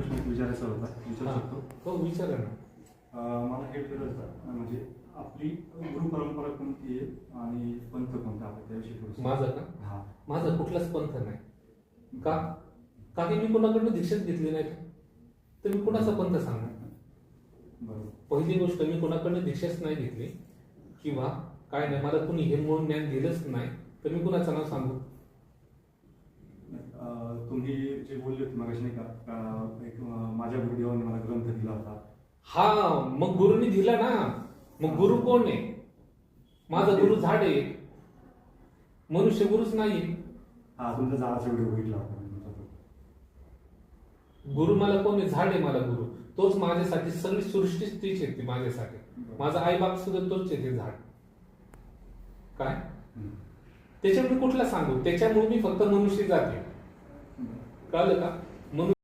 प्रश्न विचारायचा होता, विचारू शकतो? हो, विचारा ना. मला हे विचारायचं म्हणजे आपली गुरु परंपरा कोणती आहे आणि पंथ कोणता आहे त्याविषयी थोडंसं. माझं का? हा. माझा कुठलाच पंथ नाही. का? काही मी कोणाकडनं दीक्षाच घेतली नाही तर मी कुणाचा पंथ सांगणार? बरोबर. पहिली गोष्ट, मी कोणाकडनं दीक्षाच नाही घेतली किंवा काय नाही, मला कुणी हे मूळ ज्ञान दिलंच नाही तर मी कुणाचं नाव सांगू? तुम्ही जे बोलले होते मगाशी नाही का, एक माझ्या गुरुदेवाने मला ग्रंथ दिला होता. हा, मग गुरुनी दिला ना. मग गुरु कोण आहे? माझा गुरु झाड आहे, मनुष्य गुरुच नाही. हा, तुमचा झाडाचा व्हिडिओ बघितला होता. गुरु मला कोण आहे? झाड आहे मला गुरु. तोच माझ्यासाठी, सगळी सृष्टीच तीच येते माझ्यासाठी. माझा आई बाप सुद्धा तोच येते झाड. काय त्याच्यामुळे कुठला सांगू? त्याच्यामुळे मी फक्त मनुष्य जाते. कळलं का?